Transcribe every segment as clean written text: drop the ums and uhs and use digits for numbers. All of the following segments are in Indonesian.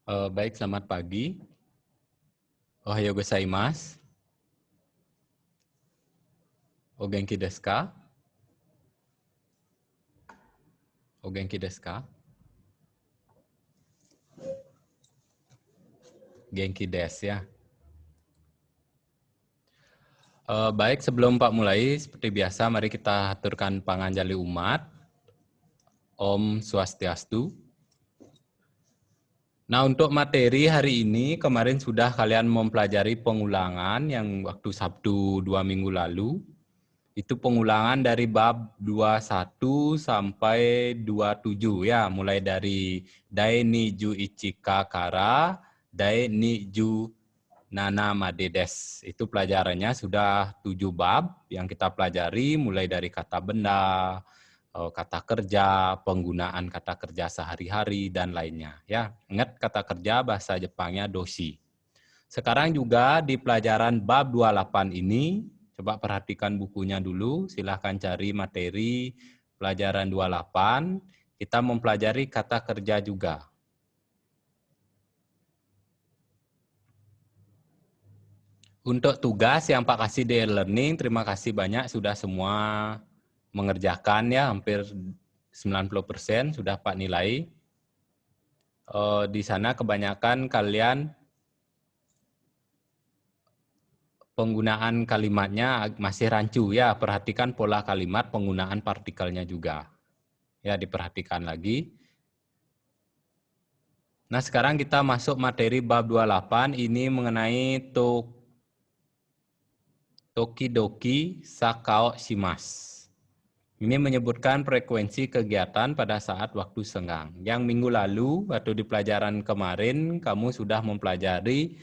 Baik, selamat pagi. Ohayo gozaimasu. O genki desu ka? O genki desu ka? Genki desu ya. Baik, sebelum Pak mulai, seperti biasa, mari kita aturkan panganjali umat. Om Swastiastu. Nah, untuk materi hari ini, kemarin sudah kalian mempelajari pengulangan yang waktu Sabtu 2 minggu lalu. Itu pengulangan dari bab 21 sampai 27 ya, mulai dari Dai Niju Ichika Kara, Dai Niju Nana Madedes. Itu pelajarannya sudah 7 bab yang kita pelajari, mulai dari kata benda, kata kerja, penggunaan kata kerja sehari-hari, dan lainnya. Ya, ingat kata kerja bahasa Jepangnya doshi. Sekarang juga di pelajaran bab 28 ini, coba perhatikan bukunya dulu, silahkan cari materi pelajaran 28, kita mempelajari kata kerja juga. Untuk tugas yang Pak kasih di e-learning, terima kasih banyak sudah semua mengerjakan ya, hampir 90% sudah Pak nilai. Di sana kebanyakan kalian penggunaan kalimatnya masih rancu ya, perhatikan pola kalimat, penggunaan partikelnya juga. Ya, diperhatikan lagi. Nah, sekarang kita masuk materi bab 28, ini mengenai Tokidoki Sakao Shimasu. Ini menyebutkan frekuensi kegiatan pada saat waktu senggang. Yang minggu lalu, atau di pelajaran kemarin, kamu sudah mempelajari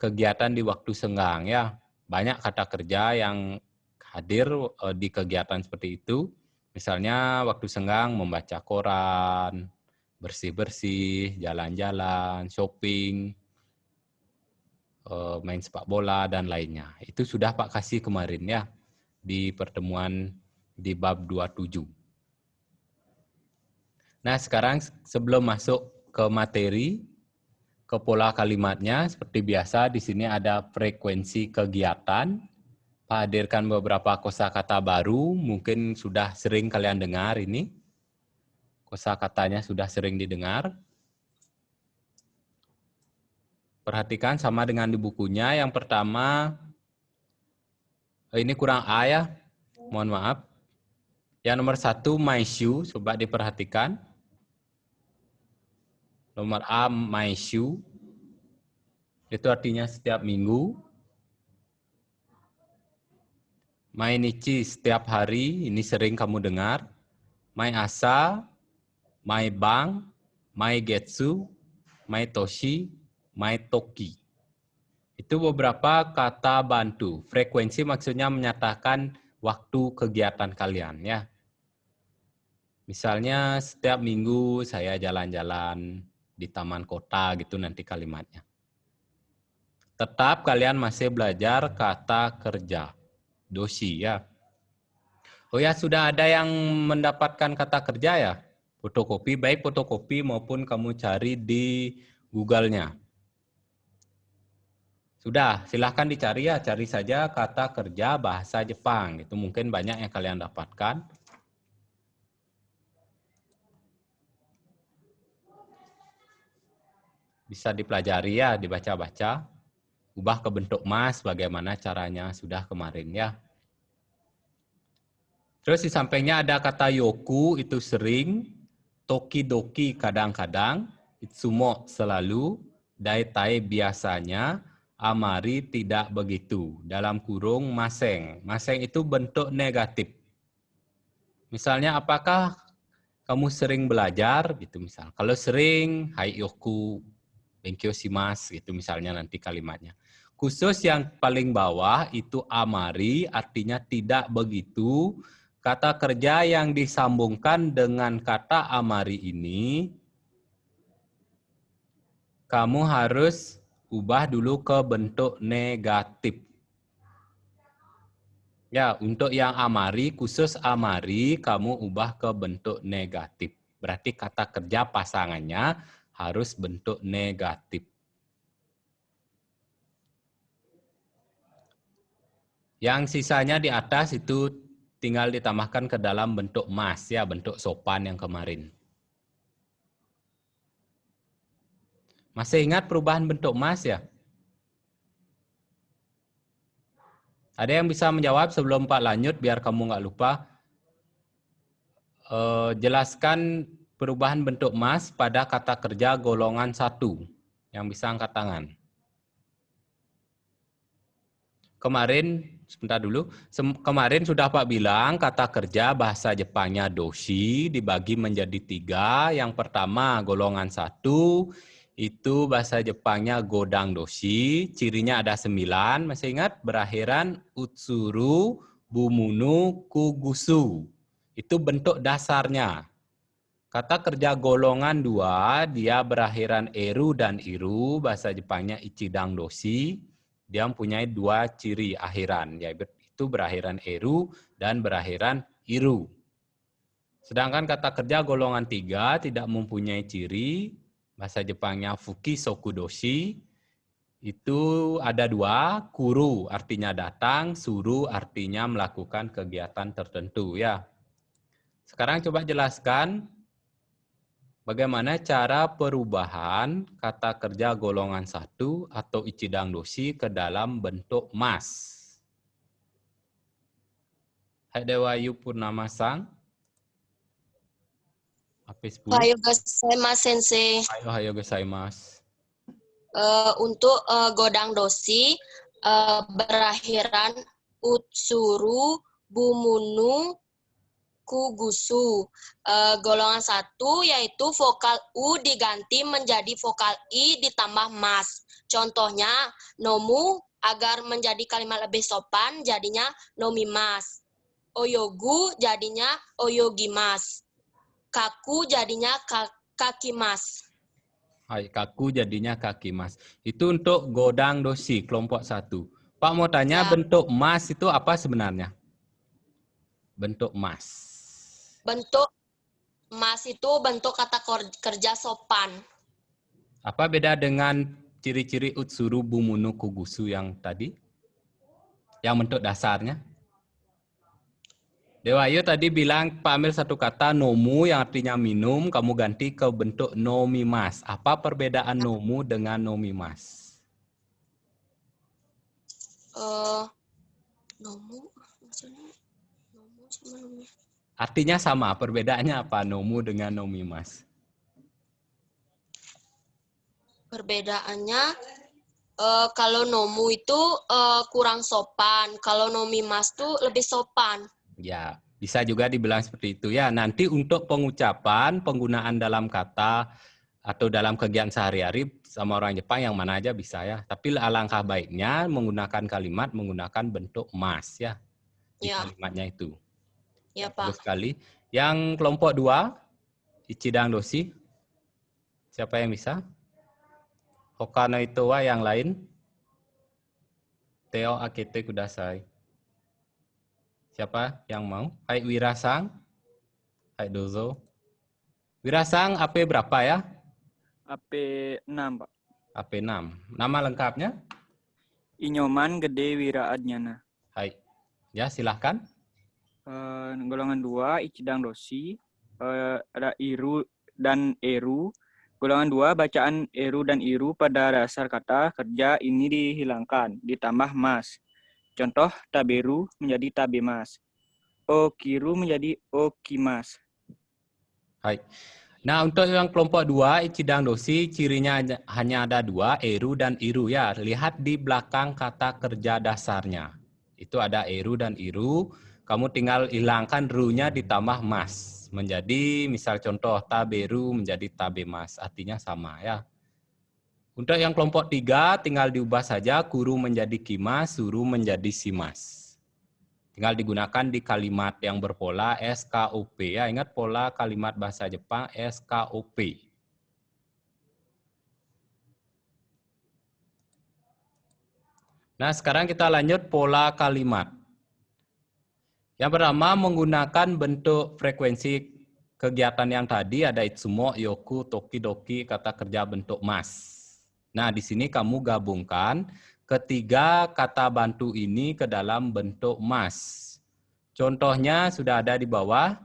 kegiatan di waktu senggang. Ya, banyak kata kerja yang hadir di kegiatan seperti itu. Misalnya waktu senggang membaca koran, bersih-bersih, jalan-jalan, shopping, main sepak bola, dan lainnya. Itu sudah Pak kasih kemarin ya, di pertemuan di bab 27. Nah, sekarang sebelum masuk ke materi, ke pola kalimatnya, seperti biasa di sini ada frekuensi kegiatan. Pak hadirkan beberapa kosakata baru, mungkin sudah sering kalian dengar ini. Kosakatanya sudah sering didengar. Perhatikan sama dengan di bukunya. Yang pertama, ini kurang A ya, mohon maaf. Yang nomor 1, maishu, coba diperhatikan. Nomor A, maishu. Itu artinya setiap minggu. Mainichi, setiap hari, ini sering kamu dengar. Mai asa, mai bang, mai getsu, mai toshi, mai toki. Itu beberapa kata bantu. Frekuensi maksudnya menyatakan waktu kegiatan kalian ya. Misalnya setiap minggu saya jalan-jalan di taman kota gitu nanti kalimatnya. Tetap kalian masih belajar kata kerja. Doshi ya. Oh ya, sudah ada yang mendapatkan kata kerja ya? Fotokopi, baik fotokopi maupun kamu cari di Google-nya. Sudah, silahkan dicari ya, cari saja kata kerja bahasa Jepang. Itu mungkin banyak yang kalian dapatkan. Bisa dipelajari ya, dibaca-baca. Ubah ke bentuk mas, bagaimana caranya, sudah kemarin ya. Terus di sampingnya ada kata yoku, itu sering. Tokidoki kadang-kadang. Itsumo selalu. Daitai biasanya. Amari tidak begitu. Dalam kurung maseng. Maseng itu bentuk negatif. Misalnya apakah kamu sering belajar gitu misal. Kalau sering, hai yoku benkyou shimasu gitu misalnya nanti kalimatnya. Khusus yang paling bawah itu amari artinya tidak begitu. Kata kerja yang disambungkan dengan kata amari ini kamu harus ubah dulu ke bentuk negatif. Ya, untuk yang amari, khusus amari, kamu ubah ke bentuk negatif. Berarti kata kerja pasangannya harus bentuk negatif. Yang sisanya di atas itu tinggal ditambahkan ke dalam bentuk mas, ya, bentuk sopan yang kemarin. Masih ingat perubahan bentuk mas, ya? Ada yang bisa menjawab sebelum Pak lanjut, biar kamu nggak lupa? Jelaskan perubahan bentuk mas pada kata kerja golongan 1. Yang bisa angkat tangan. Kemarin, sebentar dulu, kemarin sudah Pak bilang kata kerja bahasa Jepangnya doshi dibagi menjadi 3. Yang pertama golongan 1, itu bahasa Jepangnya godang doshi, cirinya ada 9, masih ingat? Berakhiran utsuru, bumunu, kugusu. Itu bentuk dasarnya. Kata kerja golongan 2, dia berakhiran eru dan iru, bahasa Jepangnya ichidang doshi. Dia mempunyai 2 ciri akhiran, yaitu berakhiran eru dan berakhiran iru. Sedangkan kata kerja golongan 3 tidak mempunyai ciri, bahasa Jepangnya fuki soku doshi. Itu ada 2, kuru artinya datang, suru artinya melakukan kegiatan tertentu, ya. Sekarang coba jelaskan bagaimana cara perubahan kata kerja golongan 1 atau ichidang doshi ke dalam bentuk mas. Hai Dewayu Purnama-san. Ohayo gozaimasu, Sensei. Ohayo gozaimasu. Untuk godang doshi berakhiran utsuru, bumunu, kugusu. Golongan 1 yaitu vokal U diganti menjadi vokal I ditambah mas. Contohnya, nomu agar menjadi kalimat lebih sopan jadinya nomimas. Oyogu jadinya oyogimas. Kaku jadinya kakimas. Hai, kaku jadinya kakimas. Itu untuk godang doshi kelompok 1. Pak mau tanya, ya, bentuk mas itu apa sebenarnya? Bentuk mas. Bentuk mas itu bentuk kata kerja sopan. Apa beda dengan ciri-ciri utsuru, bumunu, kugusu yang tadi? Yang bentuk dasarnya? Dewayu tadi bilang Pak ambil satu kata nomu yang artinya minum, kamu ganti ke bentuk nomimas. Apa perbedaan nomu dengan nomimas? Nomu maksudnya nomu sama nomi. Artinya sama, perbedaannya apa nomu dengan nomimas? Perbedaannya kalau nomu itu kurang sopan, kalau nomimas tuh lebih sopan. Ya, bisa juga dibilang seperti itu ya. Nanti untuk pengucapan, penggunaan dalam kata atau dalam kegiatan sehari-hari sama orang Jepang yang mana aja bisa ya. Tapi alangkah baiknya menggunakan kalimat menggunakan bentuk mas ya. Di kalimatnya itu. Ya, Pak. Bagus sekali. Yang kelompok 2, ichidang doshi. Siapa yang bisa? Hokano itowa yang lain? Teo akete kudasai. Siapa yang mau? Hai Wirasang. Hai dozo. Wirasang AP berapa ya? AP 6, Pak. AP 6. Nama lengkapnya? Inyoman Gede Wiraadnyana. Hai. Ya, silahkan. Golongan 2, ichidang doshi. Ada iru dan eru. Golongan 2, bacaan eru dan iru pada dasar kata kerja ini dihilangkan, ditambah mas. Contoh, taberu menjadi tabemas. Okiru menjadi okimas. Hai. Nah, untuk yang kelompok 2, ichidang doshi, cirinya hanya ada 2, eru dan iru ya. Lihat di belakang kata kerja dasarnya. Itu ada eru dan iru. Kamu tinggal hilangkan ru-nya ditambah mas. Menjadi, misal contoh, taberu menjadi tabemas. Artinya sama ya. Untuk yang kelompok 3, tinggal diubah saja, kuru menjadi kimas, suru menjadi simas. Tinggal digunakan di kalimat yang berpola SKOP. Ya, ingat pola kalimat bahasa Jepang SKOP. Nah, sekarang kita lanjut pola kalimat. Yang pertama, menggunakan bentuk frekuensi kegiatan yang tadi ada itsumo, yoku, tokidoki, kata kerja bentuk mas. Nah, di sini kamu gabungkan ketiga kata bantu ini ke dalam bentuk mas. Contohnya sudah ada di bawah.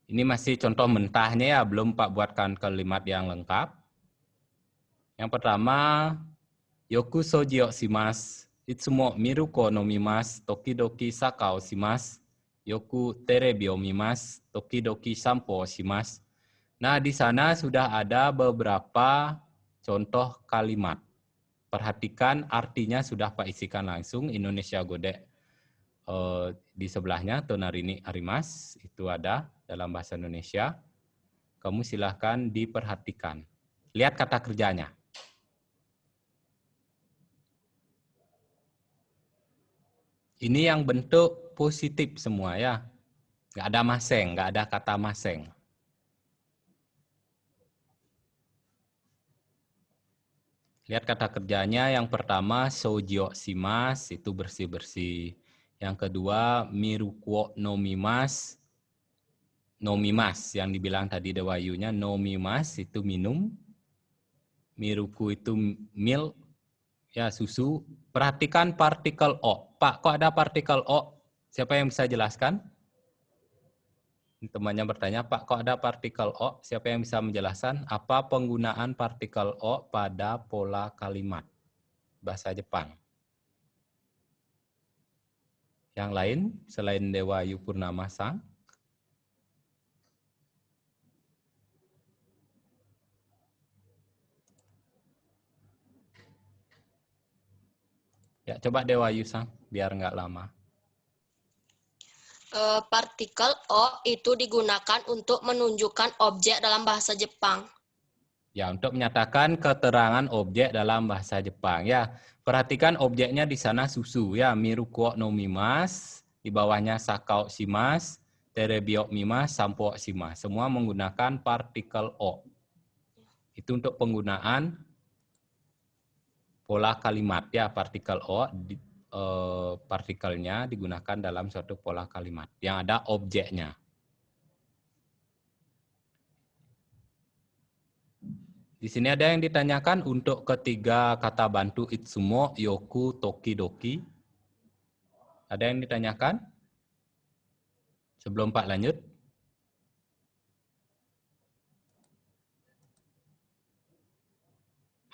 Ini masih contoh mentahnya ya, belum Pak buatkan kalimat yang lengkap. Yang pertama, yoku soji o shimasu, itsumo miruko no mimasu, tokidoki sakao shimasu, yoku terebi o mimasu, tokidoki sampo shimasu. Nah, di sana sudah ada beberapa contoh kalimat. Perhatikan artinya sudah Pak isikan langsung. Indonesia Godek di sebelahnya, Tonarini Arimas, itu ada dalam bahasa Indonesia. Kamu silahkan diperhatikan. Lihat kata kerjanya. Ini yang bentuk positif semua ya. Nggak ada maseng, nggak ada kata maseng. Lihat kata kerjanya, yang pertama soujyo shimasu, itu bersih-bersih. Yang kedua miruko no mimasu, no mimasu yang dibilang tadi Dewayunya, no mimasu itu minum. Miruku itu milk, ya susu. Perhatikan partikel o. Pak, kok ada partikel o? Siapa yang bisa jelaskan? Temannya bertanya, Pak, kok ada partikel o? Siapa yang bisa menjelaskan apa penggunaan partikel o pada pola kalimat bahasa Jepang? Yang lain selain Dewayu Purnama-san? Ya, coba Dewayu-san, biar nggak lama. Partikel o itu digunakan untuk menunjukkan objek dalam bahasa Jepang. Ya, untuk menyatakan keterangan objek dalam bahasa Jepang. Ya, perhatikan objeknya di sana susu. Ya, miruko no mimasu, di bawahnya sakao shimasu, terebio mimasu, sampo shimasu. Semua menggunakan partikel o. Itu untuk penggunaan pola kalimat. Ya, partikel o, partikelnya digunakan dalam suatu pola kalimat yang ada objeknya. Di sini ada yang ditanyakan untuk ketiga kata bantu itsumo, yoku, tokidoki. Ada yang ditanyakan? Sebelum Pak lanjut.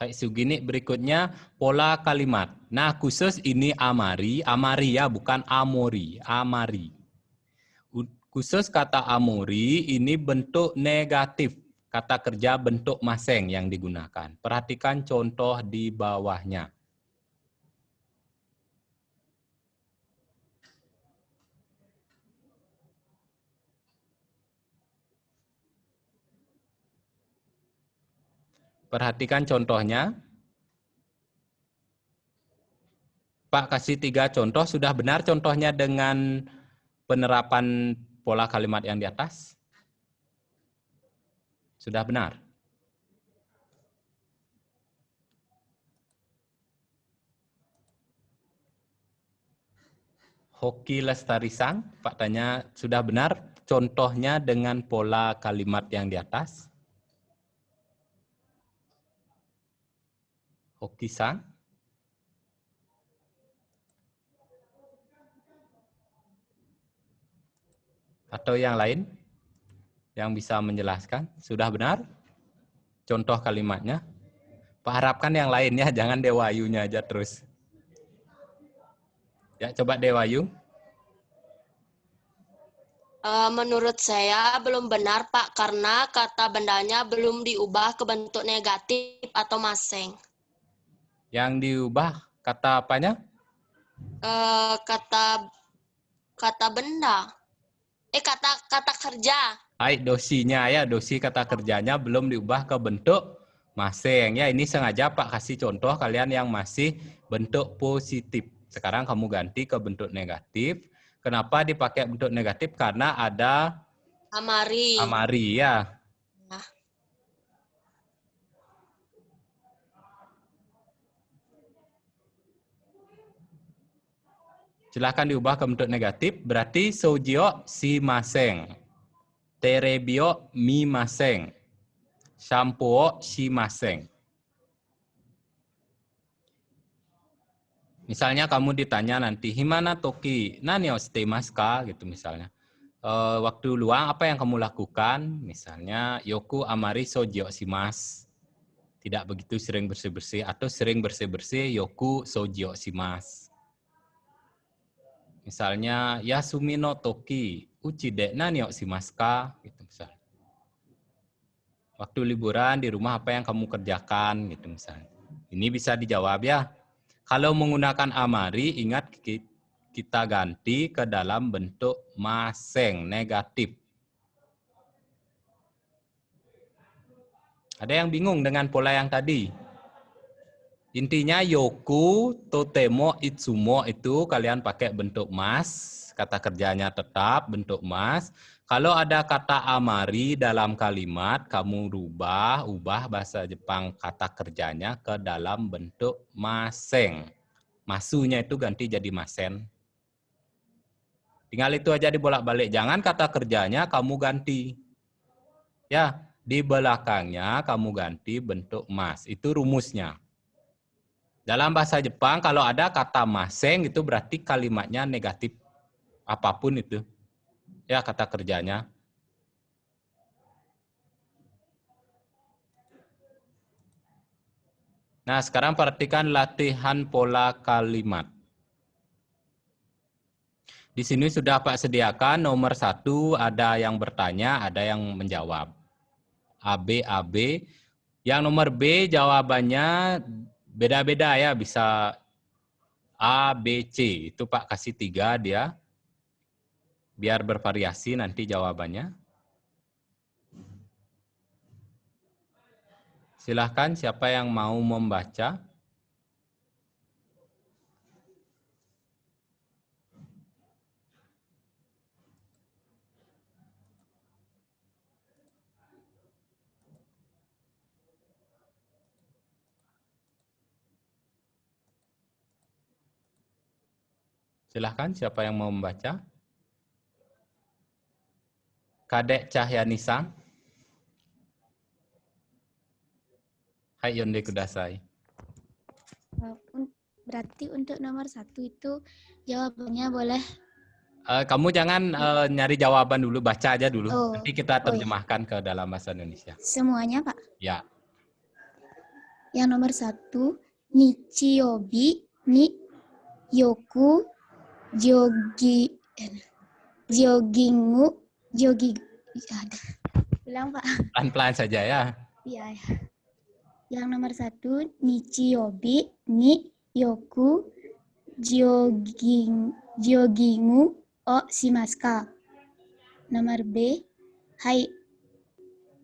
Hai Sugini, berikutnya pola kalimat. Nah, khusus ini amari, amari ya, bukan amori, amari. Khusus kata amori ini bentuk negatif, kata kerja bentuk maseng yang digunakan. Perhatikan contoh di bawahnya. Perhatikan contohnya. Pak kasih 3 contoh, sudah benar contohnya dengan penerapan pola kalimat yang di atas? Sudah benar? Hoki Lestari-san, Pak tanya, sudah benar contohnya dengan pola kalimat yang di atas? Hoki-san? Atau yang lain yang bisa menjelaskan? Sudah benar contoh kalimatnya? Pak harapkan yang lainnya, jangan Dewayunya aja terus. Ya, coba Dewayu. Menurut saya belum benar, Pak, karena kata bendanya belum diubah ke bentuk negatif atau maseng. Yang diubah kata apanya? Kata benda. Kata kerja. Hai, dosinya ya, dosi kata kerjanya belum diubah ke bentuk maseng. Ya, ini sengaja Pak kasih contoh kalian yang masih bentuk positif. Sekarang kamu ganti ke bentuk negatif. Kenapa dipakai bentuk negatif? Karena ada Amari. amari ya. Nah. Silahkan diubah ke bentuk negatif, berarti soujyo shimaseng. terebio mimaseng. Shampoo shimaseng. Misalnya kamu ditanya nanti, himana toki, nani o shiteimasu ka? Gitu misalnya. Waktu luang apa yang kamu lakukan? Misalnya, yoku amari sojo shimasu. Tidak begitu sering bersih-bersih, atau sering bersih-bersih, yoku sojo shimasu. Misalnya, yasumi no toki, uchi de nani o shimasu ka? Gitu misalnya. Waktu liburan di rumah apa yang kamu kerjakan? Gitu misalnya. Ini bisa dijawab ya. Kalau menggunakan amari, ingat kita ganti ke dalam bentuk maseng, negatif. Ada yang bingung dengan pola yang tadi? Intinya yoku, totemo, itsumo itu kalian pakai bentuk mas, kata kerjanya tetap bentuk mas. Kalau ada kata amari dalam kalimat, kamu ubah bahasa Jepang kata kerjanya ke dalam bentuk maseng. Masunya itu ganti jadi masen. Tinggal itu aja dibolak-balik. Jangan kata kerjanya kamu ganti. Ya, di belakangnya kamu ganti bentuk mas. Itu rumusnya. Dalam bahasa Jepang kalau ada kata maseng itu berarti kalimatnya negatif. Apapun itu. Ya, kata kerjanya. Nah, sekarang perhatikan latihan pola kalimat. Di sini sudah Pak sediakan nomor 1, ada yang bertanya, ada yang menjawab. AB. Yang nomor B jawabannya beda-beda ya, bisa A, B, C. Itu Pak kasih 3 dia. Biar bervariasi nanti jawabannya. Silahkan siapa yang mau membaca. Silahkan siapa yang mau membaca. Kadek Cahyanisa. Hai yonde kudasai. Berarti untuk nomor 1 itu jawabannya boleh. Kamu jangan nyari jawaban dulu, baca aja dulu. Oh, Nanti kita iya. terjemahkan ke dalam bahasa Indonesia. Semuanya, Pak. Ya. Yang nomor 1, Nichiyobi ni yoku jogging. Bilang, Pak. Pelan-pelan saja ya. Iya. Yang nomor 1, Nichiyobi ni yoku joggingu o shimasu ka? Nomor B, hai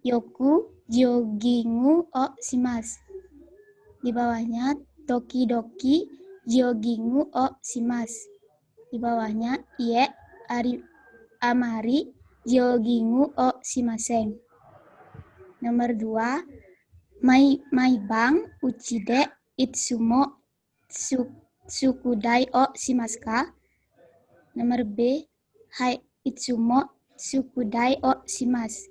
yoku joggingu o shimasu. Di bawahnya tokidoki joggingu o shimasu. Di bawahnya ie amari joggingu o shimasen. Nomor 2, maibang uchi de itsumo sukudai o shimasu ka? Nomor B, hai itsumo sukudai o shimasu.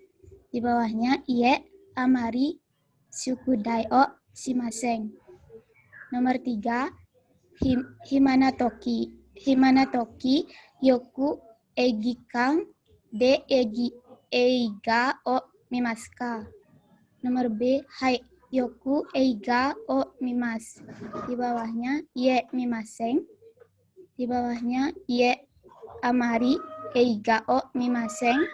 Di bawahnya ie amari sukudai o shimasen. Nomor 3, himana toki yoku eigikan de eiga o mimasu ka? Nomor B, hai yoku eiga o mimasu. Di bawahnya ie mimasen. Di bawahnya ie amari eiga o mimasen.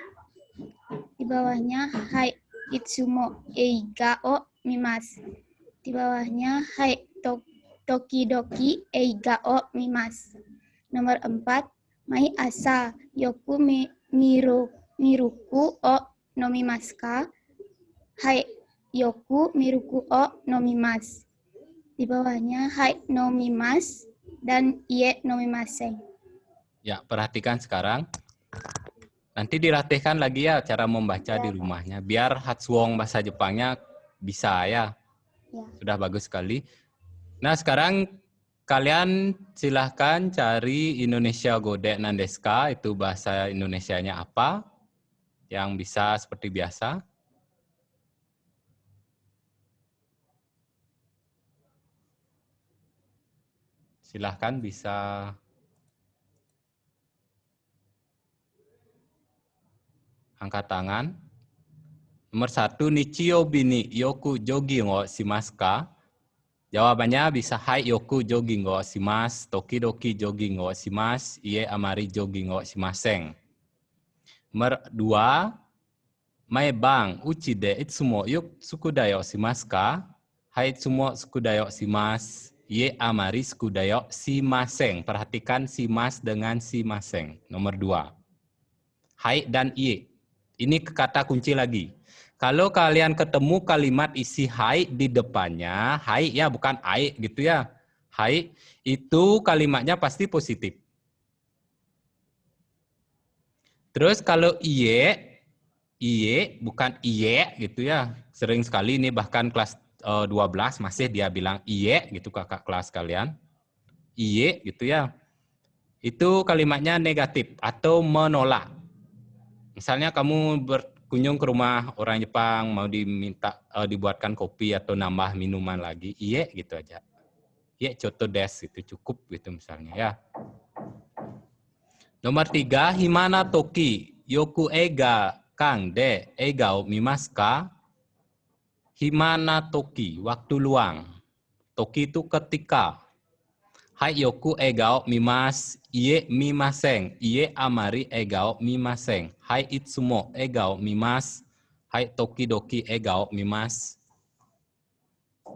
Di bawahnya hai itsumo eiga o mimasu. Di bawahnya hai tokidoki eiga o mimasu. Nomor 4, mai asa yoku miruku o nomimasu ka? Hai yoku miruku o nomimasu. Di bawahnya hai nomimasu dan ie nomimasen. Ya, perhatikan sekarang. Nanti dilatihkan lagi ya cara membaca di rumahnya. Biar Hatsuong bahasa Jepangnya bisa ya. Sudah bagus sekali. Nah, sekarang kalian silahkan cari Indonesia Godek Nandeska, itu bahasa Indonesianya apa. yang bisa seperti biasa. Silahkan bisa angkat tangan. Nomor 1, Nichio bini yoku jogging wo shimasu ka? Jawabannya bisa hai yoku jogging wo shimasu, tokidoki jogging wo shimasu, ie amari jogging wo shimaseng. Nomor 2, Maebang uchi de itsumo sukudayo shimasu ka? Hai itsumo sukudayo shimasu, ie amari sukudayo shimaseng. Perhatikan shimas dengan shimaseng. Nomor 2. Hai dan ie. Ini kata kunci lagi. Kalau kalian ketemu kalimat isi hai di depannya, hai ya bukan ai gitu ya. Hai itu kalimatnya pasti positif. Terus kalau iye bukan iye gitu ya. Sering sekali ini bahkan kelas 12 masih dia bilang iye gitu kakak kelas kalian. Iye gitu ya. Itu kalimatnya negatif atau menolak. Misalnya kamu berkunjung ke rumah orang Jepang, mau diminta dibuatkan kopi atau nambah minuman lagi, iye gitu aja. Iye choto desu itu cukup gitu misalnya ya. Nomor 3, himana toki yoku eiga kang de eiga o mimasu ka? Himana toki, waktu luang. Toki itu ketika. Hai yoku egao mimasu, ie mimaseng, ie amari egao mimaseng. Hai itsumo egao mimasu, hai tokidoki egao mimasu.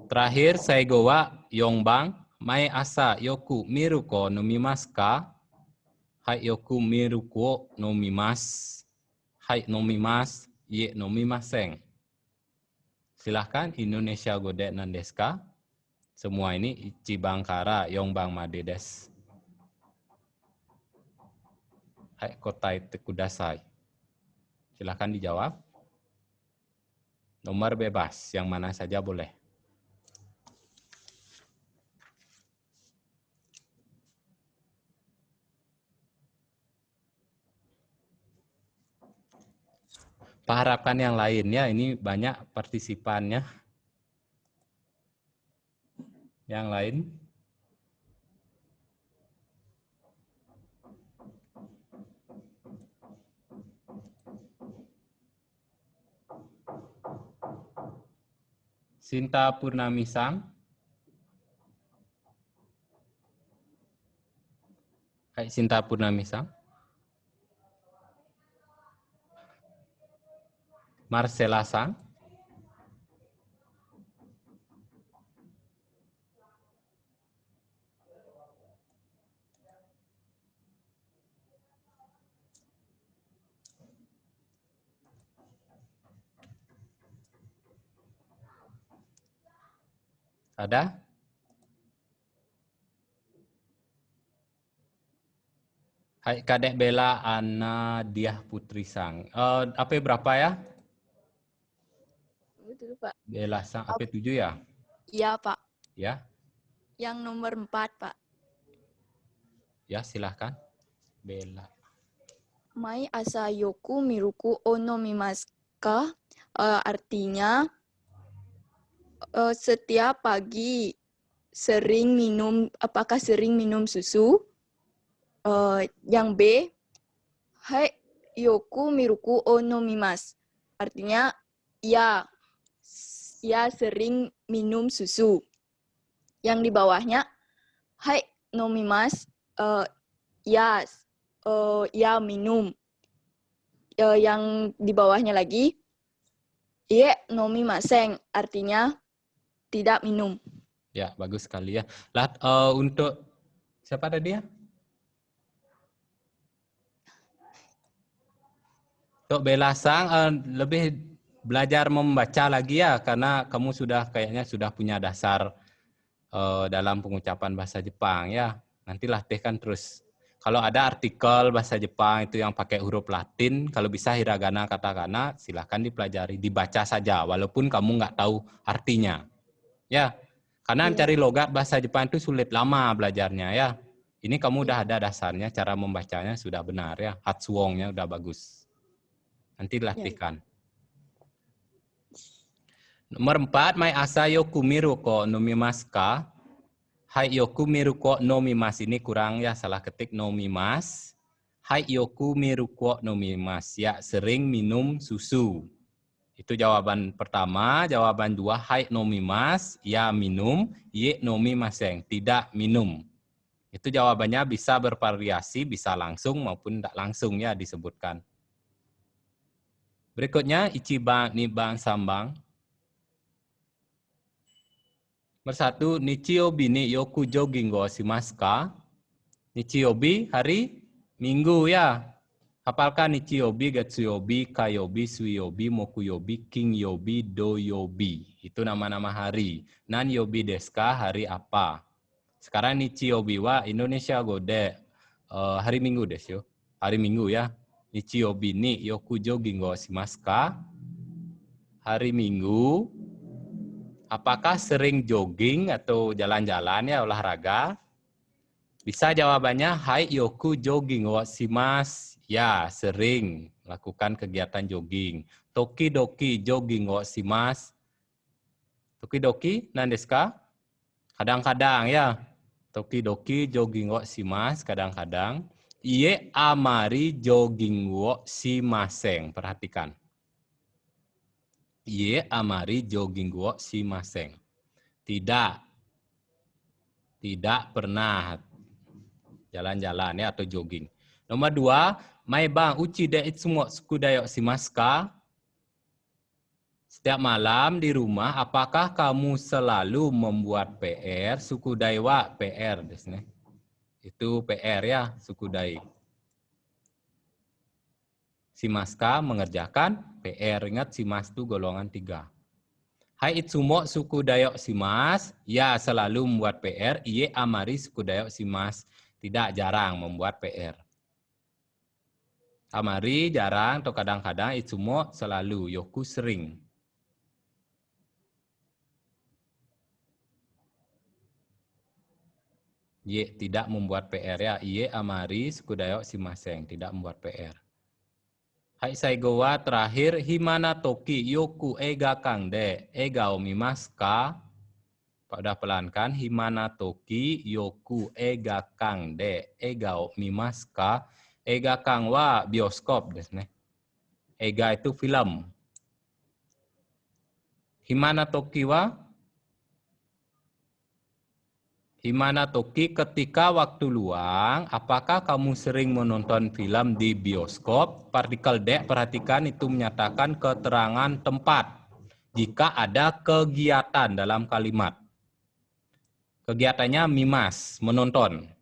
Terakhir, saigo wa yongbang, mae asa yoku miruko no mimasu ka? Hai yoku miruko no mimasu, hai no mimasu, ie no mimaseng. Silahkan, Indonesia gode nan desu ka? Semua ini Ichibang kara, Yongbang made desu. Hai kotai te kudasai. Silahkan dijawab. Nomor bebas, yang mana saja boleh. Pak harapkan yang lainnya, ini banyak partisipannya. Yang lain? Sinta Purnamisang. Hai Sinta Purnamisang. Marcella Sang. Ada? Hai Kadek Bella Ana Diah Putri Sang. AP berapa ya? Betul, Pak. Bella Sang, AP 7 ya? Iya, Pak. Ya? Yang nomor 4, Pak. Ya, silahkan. Bella. Mai asa yoku miruku ono mimasu ka? Artinya setiap pagi apakah sering minum susu? Yang B, hai yoku miruku ono mimasu. Artinya ya sering minum susu. Yang di bawahnya hai no mimasu, ya minum. Yang di bawahnya lagi ie no mimaseng, artinya tidak minum. Ya, bagus sekali ya. Lah, untuk siapa tadi ya? Untuk Bella Sang, lebih belajar membaca lagi ya, karena kamu kayaknya sudah punya dasar dalam pengucapan bahasa Jepang ya. Nanti latihkan terus. Kalau ada artikel bahasa Jepang itu yang pakai huruf Latin, kalau bisa hiragana, katakana, silahkan dipelajari, dibaca saja, walaupun kamu nggak tahu artinya. Ya, karena mencari logat bahasa Jepang itu sulit, lama belajarnya ya. Ini kamu udah ada dasarnya, cara membacanya sudah benar ya, Hatsuongnya udah bagus. Nanti latihkan. Nomor 4, mai asa yoku miru ko nomimasu ka? Hai yoku miru ko nomimasu. Ini kurang ya, salah ketik nomimasu. Hai yoku miru ko nomimasu. Ya, sering minum susu. Itu jawaban pertama. Jawaban 2, hai nomimasu. Ya, minum. Ie nomimaseng. Tidak minum. Itu jawabannya bisa bervariasi, bisa langsung maupun tidak langsung ya disebutkan. Berikutnya, ichiban, niban, sambang. Bersatu, nichiobi ni yoku jogging go shimasu ka? Nichiobi, hari Minggu ya. Hafalkan nichiobi, getsuyobi, kayobi, suiyobi, mokuyobi, kingyobi, doyobi. Itu nama-nama hari. Nanyobi desu ka? Hari apa? Sekarang nichiobi wa Indonesia go de hari Minggu desu yo. Hari Minggu ya. Nichiobi ni yoku jogging go shimasu ka? Hari Minggu. Apakah sering jogging atau jalan-jalan ya, olahraga? Bisa jawabannya, hai yoku jogging wa shimasu. Ya, sering melakukan kegiatan jogging. Tokidoki jogging wa shimasu. Tokidoki, nan desu ka? Kadang-kadang ya. Tokidoki jogging wa shimasu, kadang-kadang. Ie amari jogging wa shimaseng. Perhatikan. Ie amari jogging wo shimaseng. Tidak pernah jalan-jalan ya atau jogging. Nomor 2, mai bang uchi de itsumo sukudayo shimasu ka? Setiap malam di rumah, apakah kamu selalu membuat PR? Sukudai wa PR desu ne. Itu PR ya, sukudai. Shimasu ka mengerjakan PR. Ingat shimasu itu golongan 3. Hai itsumo sukudayo shimasu. Ya, selalu membuat PR. Ie amari sukudayo shimasu. Tidak, jarang membuat PR. Amari jarang atau kadang-kadang, itsumo selalu, yoku sering. Ie tidak membuat PR ya. Ie amari sukudayo shimaseng. Tidak membuat PR. Hai saigo wa terakhir, himana toki yoku ega kang de ega o mimasu ka? Pak udah pelankan, himana toki yoku ega kang de ega o mimasu ka? Ega kang wa bioskop desu ne. Ega itu film. Himana toki wa? Himana toki ketika waktu luang, apakah kamu sering menonton film di bioskop? Partikel de, perhatikan itu menyatakan keterangan tempat. Jika ada kegiatan dalam kalimat. Kegiatannya mimas, menonton.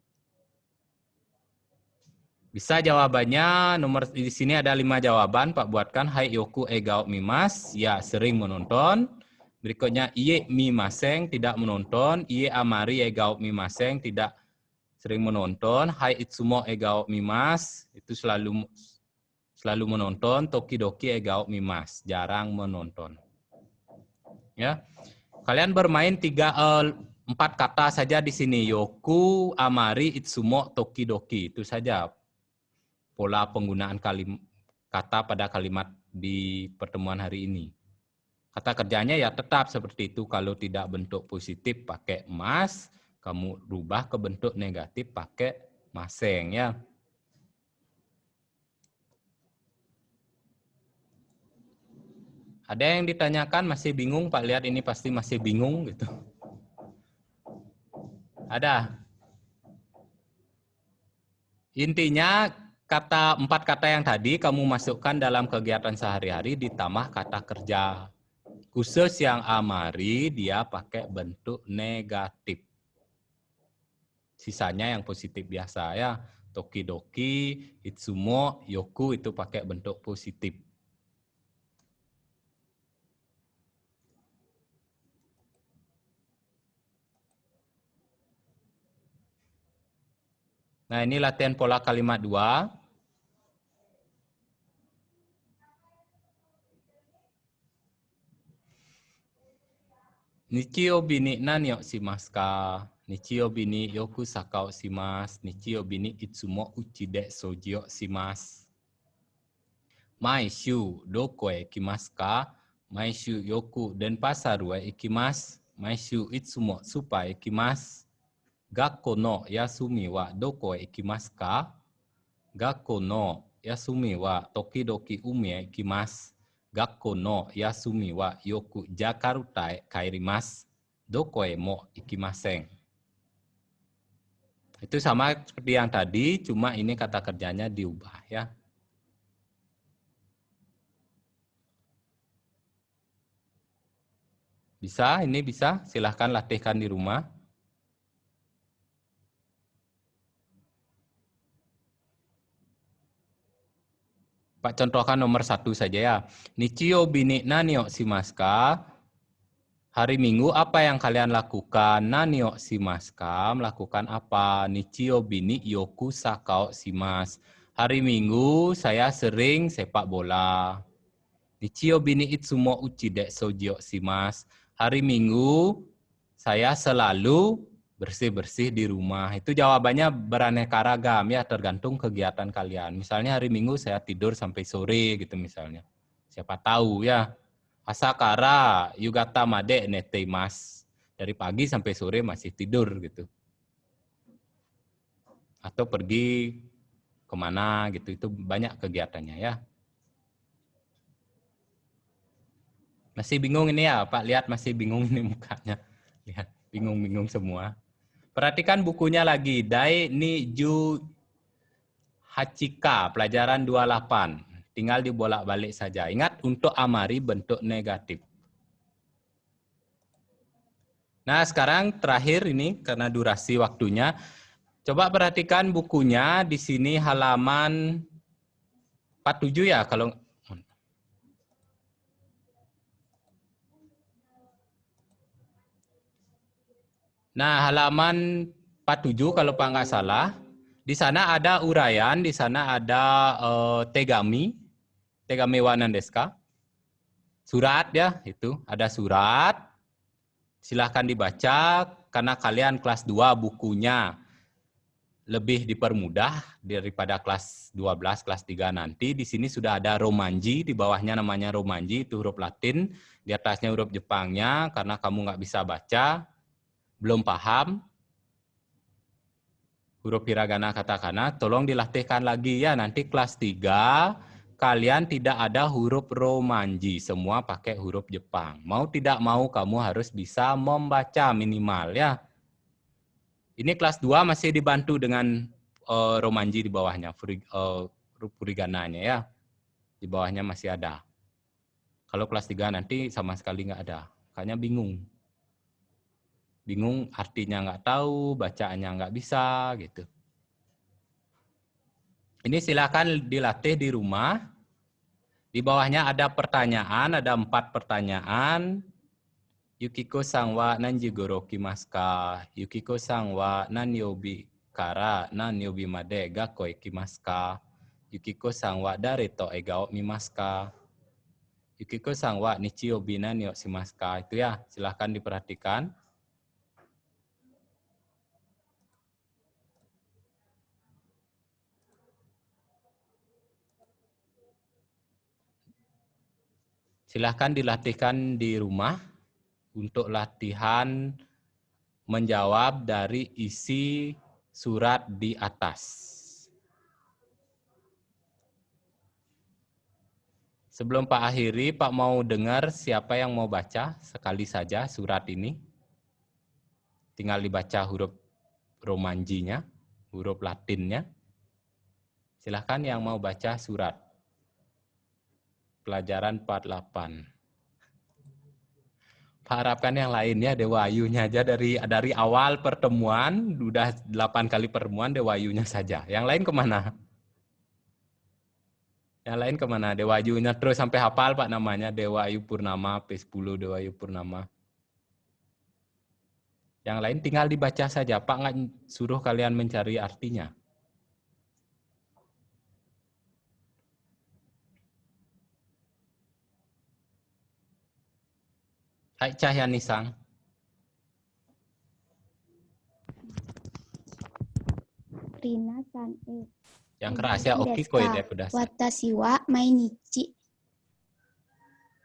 Bisa jawabannya, nomor di sini ada 5 jawaban, Pak buatkan. Hai yoku egao mimas, ya sering menonton. Berikutnya, ie mimaseng, tidak menonton. Ie amari egao mimaseng, tidak sering menonton. Hai itsumo egao mimas, itu selalu menonton. Tokidoki egao mimas, jarang menonton. Ya, kalian bermain 4 kata saja di sini. Yoku, amari, itsumo, tokidoki. Itu saja pola penggunaan kata pada kalimat di pertemuan hari ini. Kata kerjanya ya tetap seperti itu. Kalau tidak bentuk positif pakai mas, kamu rubah ke bentuk negatif pakai maseng ya. Ada yang ditanyakan masih bingung, Pak lihat ini pasti masih bingung gitu. Ada. Intinya 4 kata yang tadi kamu masukkan dalam kegiatan sehari-hari ditambah kata kerja. Khusus yang amari dia pakai bentuk negatif. Sisanya yang positif biasa ya. Tokidoki, itsumo, yoku itu pakai bentuk positif. Nah, ini latihan pola kalimat 2. Nichiobi ni nani o shimasu ka? Nichiobi ni yoku saka o shimasu. Nichiobi ni itsumo uchi de soji o shimasu. Maishu doko e ikimasu ka? Maishu yoku denpasaru e ikimasu. Maishu itsumo supa e ikimasu. Gakko no yasumi wa doko e ikimasu ka? Gakko no yasumi wa tokidoki umi e ikimasu. Gakko no yasumi wa yoku Jakarta e kairimasu. Doko e mo ikimasen. Itu sama seperti yang tadi, cuma ini kata kerjanya diubah ya. Bisa, ini bisa. Silahkan latihkan di rumah. Pak contohkan nomor 1 saja ya. Nichiyobi ni nani o shimasu ka? Hari Minggu apa yang kalian lakukan? Nani o shimasu ka? Melakukan apa? Nichiyobi ni yoku saka o shimasu. Hari Minggu saya sering sepak bola. Nichiyobi ni itsumo uchi de souji o shimasu. Hari Minggu saya selalu bersih-bersih di rumah. Itu jawabannya beraneka ragam ya, tergantung kegiatan kalian. Misalnya hari Minggu saya tidur sampai sore gitu misalnya. Siapa tahu ya. Asakara yugata made neteimasu. Dari pagi sampai sore masih tidur gitu. Atau pergi kemana gitu, itu banyak kegiatannya ya. Masih bingung ini ya, Pak, lihat masih bingung ini mukanya. Lihat, bingung-bingung semua. Perhatikan bukunya lagi, Dai ni Ju Hachika, pelajaran 28. Tinggal dibolak-balik saja. Ingat, untuk amari bentuk negatif. Nah, sekarang terakhir ini, karena durasi waktunya, coba perhatikan bukunya, di sini halaman 47 ya, kalau... Nah, halaman 47 kalau Pak nggak salah, di sana ada uraian, di sana ada tegami wa nan desu ka? Surat ya, itu ada surat. Silahkan dibaca, karena kalian kelas 2 bukunya lebih dipermudah daripada kelas 12, kelas 3 nanti. Di sini sudah ada romanji, di bawahnya namanya romanji, itu huruf Latin, di atasnya huruf Jepangnya, karena kamu nggak bisa baca, belum paham huruf hiragana katakana, tolong dilatihkan lagi ya. Nanti kelas 3 kalian tidak ada huruf romanji, semua pakai huruf Jepang. Mau tidak mau kamu harus bisa membaca minimal ya. Ini kelas 2 masih dibantu dengan romanji di bawahnya, huruf furigananya ya. Di bawahnya masih ada. Kalau kelas 3 nanti sama sekali nggak ada. Kayaknya bingung. Bingung, artinya nggak tahu, bacaannya nggak bisa, gitu. Ini silakan dilatih di rumah. Di bawahnya ada pertanyaan, ada 4 pertanyaan. Yukiko-san wa nanji goro kimasu ka? Yukiko-san wa nan yobi kara nan yobi made gakko ikimasu ka? Yukiko-san wa dare to ega o mimasu ka? Yukiko-san wa nichiyobi nani o shimasu ka? Itu ya, silakan diperhatikan. Silahkan dilatihkan di rumah untuk latihan menjawab dari isi surat di atas. Sebelum Pak akhiri, Pak mau dengar siapa yang mau baca sekali saja surat ini. Tinggal dibaca huruf romanjinya, huruf Latinnya. Silahkan yang mau baca surat. Pelajaran 48. Pak harapkan yang lainnya Dewa Ayunya aja dari awal pertemuan, udah 8 kali pertemuan Dewa Ayunya saja. Yang lain kemana? Yang lain kemana? Dewa Ayunya terus sampai hafal Pak namanya, Dewa Ayu Purnama, P10 Dewa Ayu Purnama. Yang lain tinggal dibaca saja, Pak nggak suruh kalian mencari artinya. Hai Cahyani-sang. Rina-san e. Yang keras ya, okiko ide kudasai. Watashi wa mainichi.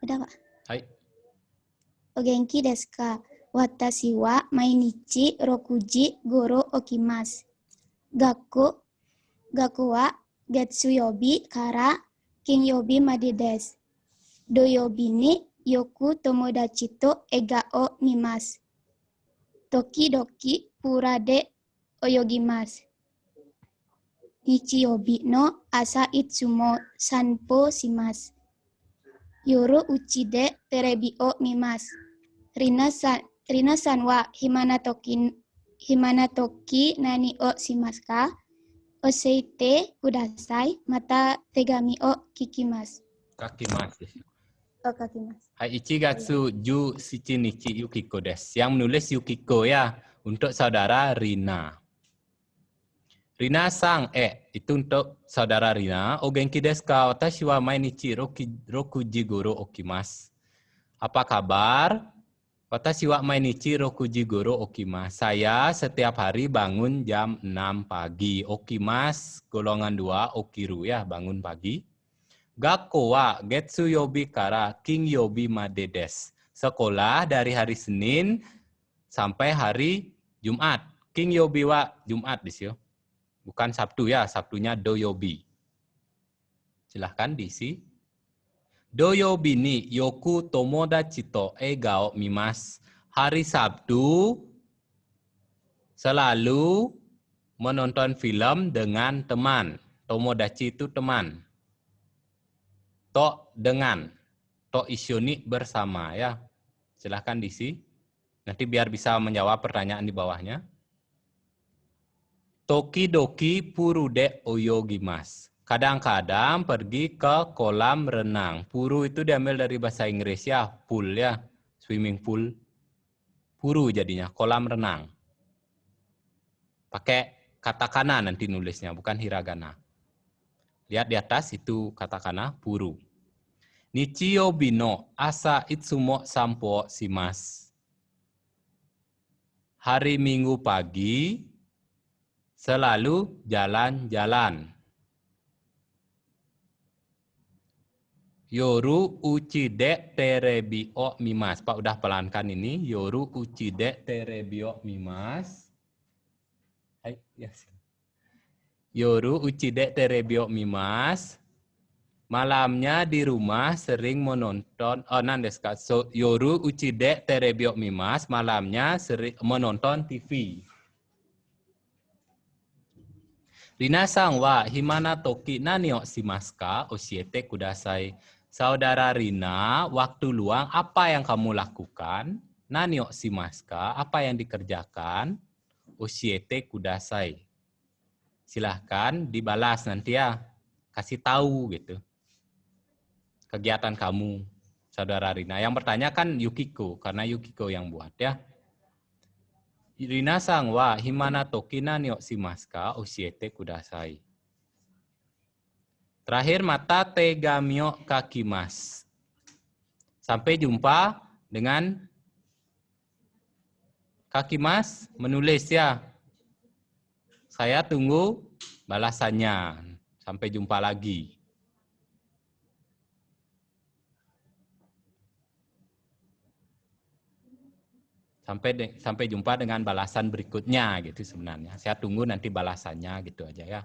Udah, Pak? Hai. O genki desu ka? Watashi wa mainichi rokuji goro okimasu. Gaku wa getsuyobi kara kinyobi made desu. Doyobi ni yoku tomodachi to ega o mimasu. Tokidoki pura de oyogimasu. Nichiyobi no asa itsumo sanpo shimasu. Yoru uchi de terebi o mimasu. Rina-san wa himana toki nani o shimasu ka? Oseite kudasai. Mata tegami o kikimasu. Kakimasu. Oh, kakimasu. Hai, Ichigatsu Ju Shichinichi Yukiko desu. Yang menulis Yukiko ya, untuk saudara Rina. Rina sang itu untuk saudara Rina. O genki desu ka? Watashi wa mainichi rokuji goro okimasu. Apa kabar? Watashi wa mainichi rokuji goro okimasu. Saya setiap hari bangun jam 6 pagi. Okimasu golongan 2, okiru ya, bangun pagi. Gakko wa getsuyobi kara kinyobi made desu. Sekolah dari hari Senin sampai hari Jumat. Kinyobi wa Jumat desu. Bukan Sabtu ya, Sabtunya doyobi. Silahkan diisi. Doyobi ni yoku tomodachi to ega o mimasu. Hari Sabtu selalu menonton film dengan teman. Tomodachi itu teman. To dengan. To isyoni bersama ya. Silahkan diisi. Nanti biar bisa menjawab pertanyaan di bawahnya. Tokidoki purude oyogimasu. Kadang-kadang pergi ke kolam renang. Puru itu diambil dari bahasa Inggris ya. Pool ya. Swimming pool. Puru jadinya. Kolam renang. Pakai katakana nanti nulisnya. Bukan hiragana. Lihat di atas itu katakana puru. Nichiyobi no asa itsumo sampo shimasu. Hari Minggu pagi selalu jalan-jalan. Yoru uchide terebi o mimasu. Pak udah pelankan ini. Yoru uchide terebi o mimasu. Hai, yes. Yoru uchide terebi o mimasu. Malamnya di rumah sering menonton. Yoru uchide terebi o mimasu. Malamnya sering menonton TV. Rina-san wa himana toki nani o shimasu ka? Oshiete kudasai. Saudara Rina, waktu luang apa yang kamu lakukan? Nani o shimasu ka? Apa yang dikerjakan? Oshiete kudasai. Silahkan dibalas nanti ya. Kasih tahu gitu. Kegiatan kamu, saudara Rina. Yang bertanya kan Yukiko, karena Yukiko yang buat ya. Rina-san wa himana toki nani o shimasu ka? Oshiete kudasai. Terakhir, mata tegami o kakimasu. Sampai jumpa dengan kakimasu menulis ya. Saya tunggu balasannya. Sampai jumpa lagi. Sampai jumpa dengan balasan berikutnya gitu sebenarnya. Saya tunggu nanti balasannya gitu aja ya.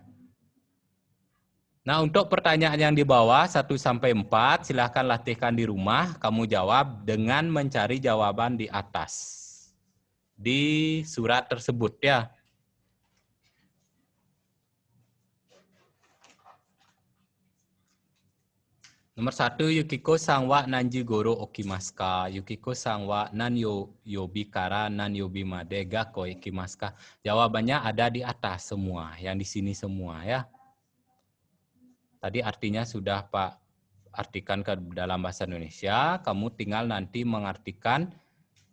Nah, untuk pertanyaan yang di bawah 1 sampai 4 silahkan latihkan di rumah. Kamu jawab dengan mencari jawaban di atas. Di surat tersebut ya. Nomor 1, Yukiko-san wa nanji goro okimasu ka? Yukiko-san wa nan yobi kara nan yobi made gakko ikimasu ka? Jawabannya ada di atas semua, yang di sini semua ya. Tadi artinya sudah Pak artikan ke dalam bahasa Indonesia, kamu tinggal nanti mengartikan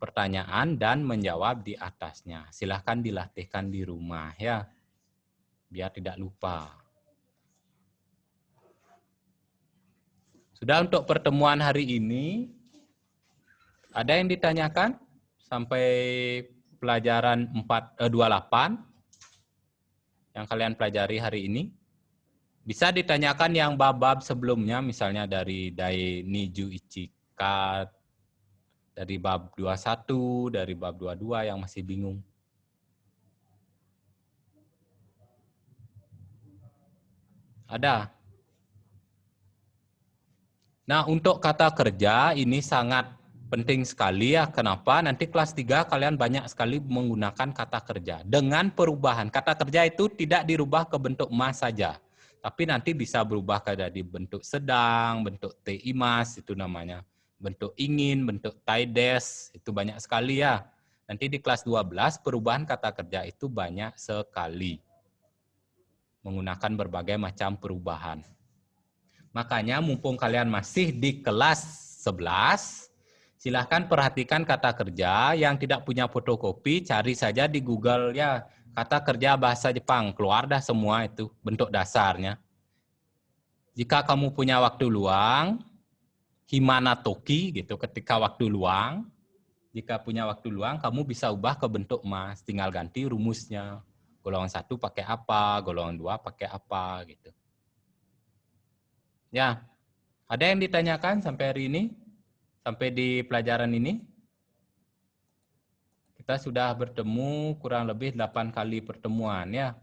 pertanyaan dan menjawab di atasnya. Silahkan dilatihkan di rumah ya, biar tidak lupa. Sudah untuk pertemuan hari ini, ada yang ditanyakan sampai pelajaran 28 yang kalian pelajari hari ini? Bisa ditanyakan yang bab-bab sebelumnya, misalnya dari Dai Niju Ichika, dari bab 21, dari bab 22 yang masih bingung. Ada? Nah, untuk kata kerja ini sangat penting sekali ya. Kenapa? Nanti kelas 3 kalian banyak sekali menggunakan kata kerja. Dengan perubahan. Kata kerja itu tidak dirubah ke bentuk mas saja. Tapi nanti bisa berubah ke jadi bentuk sedang, bentuk teimas, itu namanya. Bentuk ingin, bentuk taides, itu banyak sekali ya. Nanti di kelas 12 perubahan kata kerja itu banyak sekali. Menggunakan berbagai macam perubahan. Makanya mumpung kalian masih di kelas 11, silahkan perhatikan kata kerja. Yang tidak punya fotokopi, cari saja di Google ya. Kata kerja bahasa Jepang, keluar dah semua itu bentuk dasarnya. Jika kamu punya waktu luang, himana toki gitu, ketika waktu luang. Jika punya waktu luang, kamu bisa ubah ke bentuk mas, tinggal ganti rumusnya. Golongan 1 pakai apa, golongan 2 pakai apa gitu. Ya, ada yang ditanyakan sampai hari ini? Sampai di pelajaran ini? Kita sudah bertemu kurang lebih 8 kali pertemuan ya.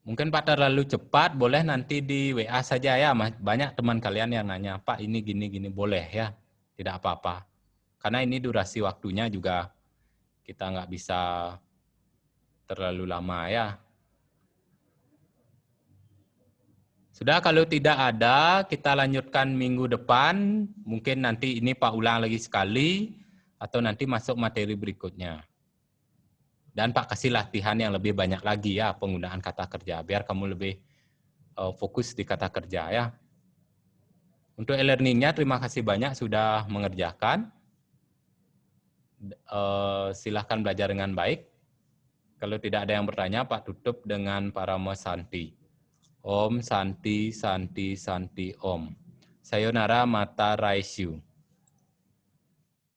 Mungkin Pak terlalu cepat, boleh nanti di WA saja ya. Banyak teman kalian yang nanya, Pak ini gini-gini, boleh ya. Tidak apa-apa. Karena ini durasi waktunya juga kita nggak bisa terlalu lama ya. Sudah, kalau tidak ada, kita lanjutkan minggu depan. Mungkin nanti ini Pak ulang lagi sekali, atau nanti masuk materi berikutnya. Dan Pak kasih latihan yang lebih banyak lagi ya, penggunaan kata kerja, biar kamu lebih fokus di kata kerja ya. Untuk e-learningnya, terima kasih banyak sudah mengerjakan. Silahkan belajar dengan baik. Kalau tidak ada yang bertanya, Pak tutup dengan Paramo Santi. Om Santi Santi Santi Om. Sayonara Mata Raisyu.